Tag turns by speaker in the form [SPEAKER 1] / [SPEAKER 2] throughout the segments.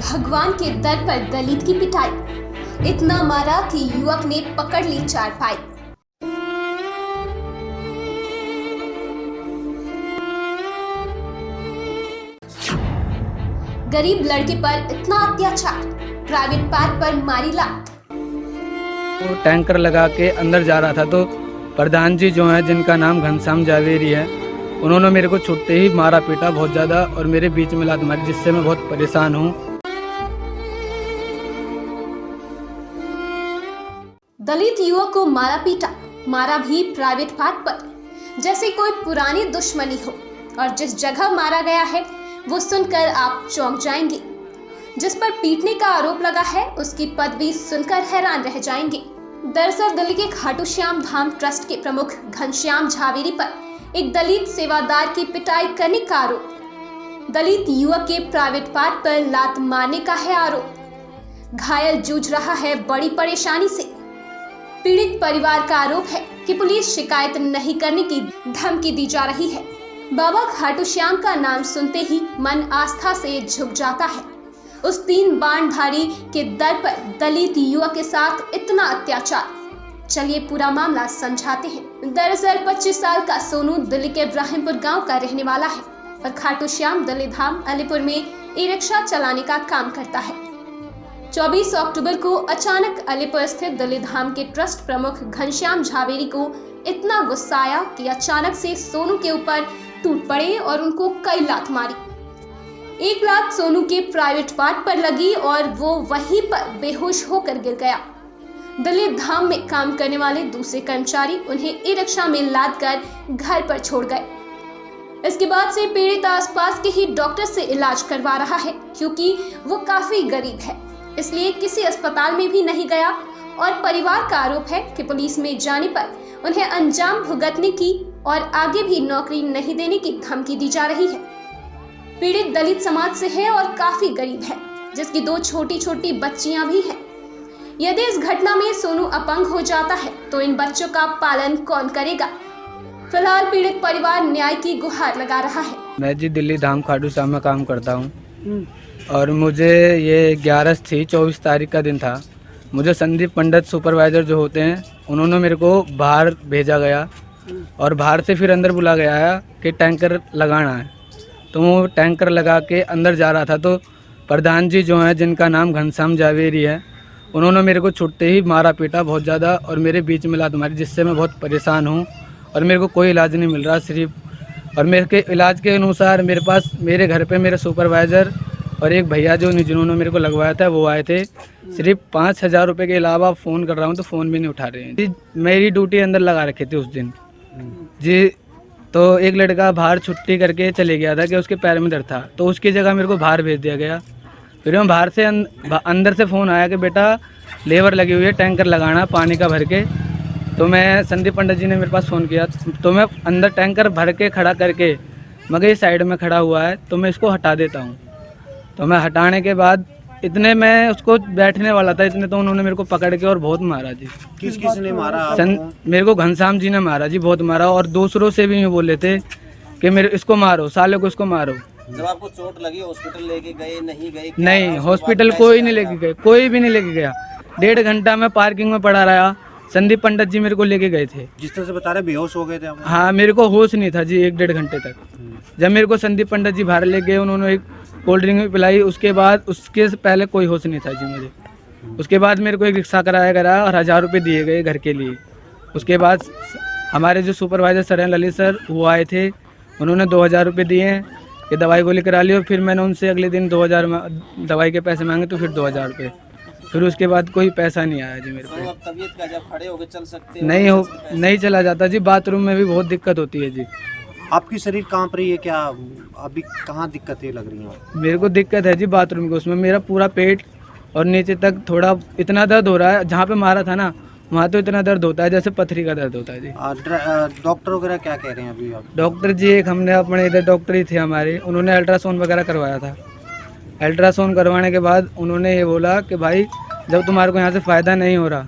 [SPEAKER 1] भगवान के दर पर दलित की पिटाई, इतना मारा कि युवक ने पकड़ ली चारपाई। गरीब लड़के पर इतना अत्याचार, प्राइवेट पार्क पर मारी लात।
[SPEAKER 2] वो टैंकर लगा के अंदर जा रहा था तो प्रधान जी जो हैं, जिनका नाम घनश्याम जावेरी है, उन्होंने मेरे को छूटते ही मारा पीटा बहुत ज़्यादा और मेरे बीच में लात मारी, जिससे मैं बहुत परेशान हूँ।
[SPEAKER 1] दलित युवक को मारा पीटा, मारा भी प्राइवेट पार्क पर, जैसे कोई पुरानी दुश्मनी हो। और जिस जगह मारा गया है वो सुनकर आप चौंक जाएंगे। जिस पर पीटने का आरोप लगा है उसकी पदवी सुनकर हैरान रह जाएंगे। दरअसल दिल्ली के खाटू श्याम धाम ट्रस्ट के प्रमुख घनश्याम झावेरी पर एक दलित सेवादार की पिटाई करने का आरोप। दलित युवक के प्राइवेट पार्क पर लात मारने का है आरोप। घायल जूझ रहा है बड़ी परेशानी से। पीड़ित परिवार का आरोप है कि पुलिस शिकायत नहीं करने की धमकी दी जा रही है। बाबा खाटू श्याम का नाम सुनते ही मन आस्था से झुक जाता है। उस 3 बाणधारी के दर पर दलित युवक के साथ इतना अत्याचार। चलिए पूरा मामला समझाते हैं। दरअसल 25 साल का सोनू दिल्ली के इब्राहिमपुर गांव का रहने वाला है और खाटू श्याम दिल्ली धाम अलीपुर में ई रिक्शा चलाने का काम करता है। 24 अक्टूबर को अचानक अलीपुर स्थित दिल्ली धाम के ट्रस्ट प्रमुख घनश्याम झावेरी को इतना गुस्सा आया कि अचानक से सोनू के ऊपर टूट पड़े और उनको कई लात मारी। एक लात सोनू के प्राइवेट पार्ट पर लगी और वो वहीं पर बेहोश होकर गिर गया। दिल्ली धाम में काम करने वाले दूसरे कर्मचारी उन्हें ई रिक्शा में लाद कर घर पर छोड़ गए। इसके बाद से पीड़ित आसपास के ही डॉक्टर से इलाज करवा रहा है, क्योंकि वो काफी गरीब है, इसलिए किसी अस्पताल में भी नहीं गया। और परिवार का आरोप है कि पुलिस में जाने पर उन्हें अंजाम भुगतने की और आगे भी नौकरी नहीं देने की धमकी दी जा रही है। पीड़ित दलित समाज से है और काफी गरीब है, जिसकी 2 छोटी छोटी बच्चियां भी हैं। यदि इस घटना में सोनू अपंग हो जाता है तो इन बच्चों का पालन कौन करेगा? फिलहाल पीड़ित परिवार न्याय की गुहार लगा रहा है।
[SPEAKER 2] मैं जी दिल्ली धाम खाटू श्याम में काम करता हूँ और मुझे ये 11 थी, 24 तारीख का दिन था। मुझे संदीप पंडित सुपरवाइजर जो होते हैं, उन्होंने मेरे को बाहर भेजा गया और बाहर से फिर अंदर बुला गया है कि टैंकर लगाना है। तो वो टैंकर लगा के अंदर जा रहा था तो प्रधान जी जो हैं, जिनका नाम घनश्याम जावेरी है, उन्होंने मेरे को छूटते ही मारा पीटा बहुत ज़्यादा और मेरे बीच में लात मारी, जिससे मैं बहुत परेशान हूँ और मेरे को कोई इलाज नहीं मिल रहा सिर्फ। और मेरे के इलाज के अनुसार मेरे पास मेरे घर पे मेरे सुपरवाइज़र और एक भैया जिन्होंने मेरे को लगवाया था वो आए थे। सिर्फ 5,000 रुपये के अलावा फ़ोन कर रहा हूँ तो फ़ोन भी नहीं उठा रहे हैं जी। मेरी ड्यूटी अंदर लगा रखी थी उस दिन जी। तो एक लड़का बाहर छुट्टी करके चले गया था कि उसके पैर में दर्द था, तो उसकी जगह मेरे को बाहर भेज दिया गया। फिर मैं बाहर से अंदर से फ़ोन आया कि बेटा लेबर लगी हुई है, टैंकर लगाना पानी का भर के। तो मैं संदीप पंडित जी ने मेरे पास फ़ोन किया, तो मैं अंदर टैंकर भर के खड़ा करके मगर ये साइड में खड़ा हुआ है तो मैं इसको हटा देता हूँ। तो मैं हटाने के बाद इतने मैं उसको बैठने वाला था, इतने तो उन्होंने मेरे को पकड़ के और बहुत मारा जी।
[SPEAKER 3] किस ने मारा?
[SPEAKER 2] मेरे को घनश्याम जी ने मारा जी, बहुत मारा। और दूसरों से भी बोले थे कि मेरे इसको मारो, साले को इसको मारो।
[SPEAKER 3] जब आपको चोट लगी हॉस्पिटल लेके गए नहीं गए?
[SPEAKER 2] नहीं, हॉस्पिटल कोई नहीं लेके गए, कोई भी नहीं लेके गया। 1.5 घंटा मैं पार्किंग में पड़ा रहा। संदीप पंडित जी मेरे को लेके गए थे।
[SPEAKER 3] जिस तरह से बता रहे बेहोश हो गए थे आप?
[SPEAKER 2] हाँ, मेरे को होश नहीं था जी 1-1.5 घंटे तक। जब मेरे को संदीप पंडित जी बाहर ले गए, उन्होंने एक कोल्ड ड्रिंक भी पिलाई। उसके बाद उसके पहले कोई होश नहीं था जी मुझे। उसके बाद मेरे को एक रिक्शा कराया गया और 1000 रुपये दिए गए घर के लिए। उसके बाद हमारे जो सुपरवाइजर सर हैं ललित सर, वो आए थे, उन्होंने 2000 रुपये दिए कि दवाई गोली करा ली। और फिर मैंने उनसे अगले दिन 2000 दवाई के पैसे मांगे तो फिर 2000 रुपये। फिर उसके बाद कोई पैसा नहीं आया जी मेरे को।
[SPEAKER 3] तबीयत का जब खड़े होकर चल सकते
[SPEAKER 2] नहीं चला जाता जी। बाथरूम में भी बहुत दिक्कत होती है जी।
[SPEAKER 3] आपकी शरीर कांप रही है क्या? अभी कहाँ दिक्कतें लग रही हैं?
[SPEAKER 2] मेरे को दिक्कत है जी बाथरूम की। उसमें मेरा पूरा पेट और नीचे तक थोड़ा इतना दर्द हो रहा है। जहाँ पे मारा था ना वहाँ तो इतना दर्द होता है जैसे पथरी का दर्द होता है जी।
[SPEAKER 3] डॉक्टर वगैरह क्या कह रहे हैं अभी आप?
[SPEAKER 2] डॉक्टर जी, एक हमने अपने इधर डॉक्टर ही थे हमारे, उन्होंने अल्ट्रासाउंड वगैरह करवाया था। अल्ट्रासाउंड करवाने के बाद उन्होंने ये बोला कि भाई जब तुम्हारे को यहाँ से फ़ायदा नहीं हो रहा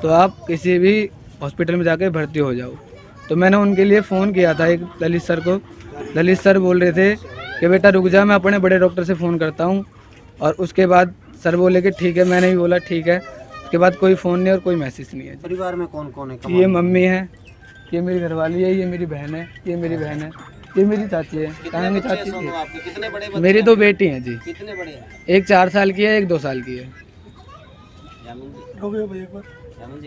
[SPEAKER 2] तो आप किसी भी हॉस्पिटल में जाके भर्ती हो जाओ। तो मैंने उनके लिए फ़ोन किया था एक ललित सर को। ललित सर बोल रहे थे कि बेटा रुक जा, मैं अपने बड़े डॉक्टर से फ़ोन करता हूँ। और उसके बाद सर बोले कि ठीक है, मैंने भी बोला ठीक है। उसके बाद कोई फ़ोन नहीं और कोई मैसेज नहीं है।
[SPEAKER 3] परिवार में कौन कौन है?
[SPEAKER 2] ये मम्मी है, ये मेरी घरवाली है, ये मेरी बहन है, ये मेरी बहन है, ये मेरी चाची है। कहाँ की चाची
[SPEAKER 3] सोनू
[SPEAKER 2] है?
[SPEAKER 3] आपके कितने बड़े बच्चे
[SPEAKER 2] मेरी
[SPEAKER 3] हैं?
[SPEAKER 2] 2 बेटी हैं जी।
[SPEAKER 3] कितने बड़े हैं?
[SPEAKER 2] एक 4 साल की है, एक 2 साल की है।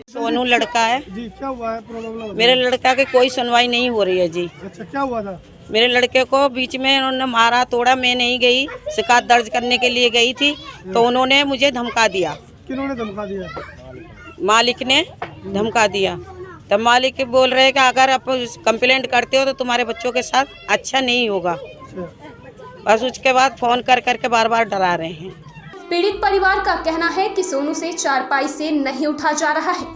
[SPEAKER 4] सोनू लड़का है
[SPEAKER 5] जी। क्या हुआ है? प्रॉब्लम?
[SPEAKER 4] मेरे लड़का की कोई सुनवाई नहीं हो रही है जी।
[SPEAKER 5] अच्छा, क्या हुआ था?
[SPEAKER 4] मेरे लड़के को बीच में उन्होंने मारा तोड़ा, मैं नहीं गई, शिकायत दर्ज करने के लिए गई थी तो उन्होंने मुझे धमका दिया।
[SPEAKER 5] किन्होंने धमका दिया?
[SPEAKER 4] मालिक ने धमका दिया। तब मालिक बोल रहे हैं कि अगर आप कंप्लेंट करते हो तो तुम्हारे बच्चों के साथ अच्छा नहीं होगा।
[SPEAKER 5] अच्छा,
[SPEAKER 4] बस उसके बाद फोन कर करके बार बार डरा रहे हैं।
[SPEAKER 1] पीड़ित परिवार का कहना है कि सोनू से चारपाई से नहीं उठा जा रहा है।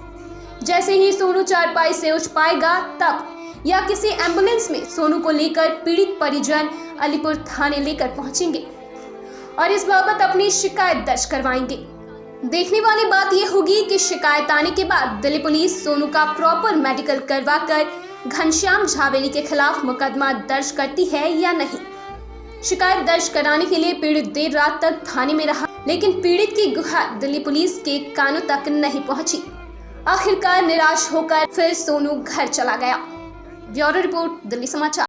[SPEAKER 1] जैसे ही सोनू चारपाई से उठ पाएगा तब या किसी एम्बुलेंस में सोनू को लेकर पीड़ित परिजन अलीपुर थाने लेकर पहुंचेंगे और इस बाबत अपनी शिकायत दर्ज करवाएंगे। देखने वाली बात यह होगी कि शिकायत आने के बाद दिल्ली पुलिस सोनू का प्रॉपर मेडिकल करवाकर घनश्याम झावेली के खिलाफ मुकदमा दर्ज करती है या नहीं। शिकायत दर्ज कराने के लिए पीड़ित देर रात तक थाने में रहा, लेकिन पीड़ित की गुहार दिल्ली पुलिस के कानों तक नहीं पहुंची। आखिरकार निराश होकर फिर सोनू घर चला गया। ब्यूरो रिपोर्ट, दिल्ली समाचार।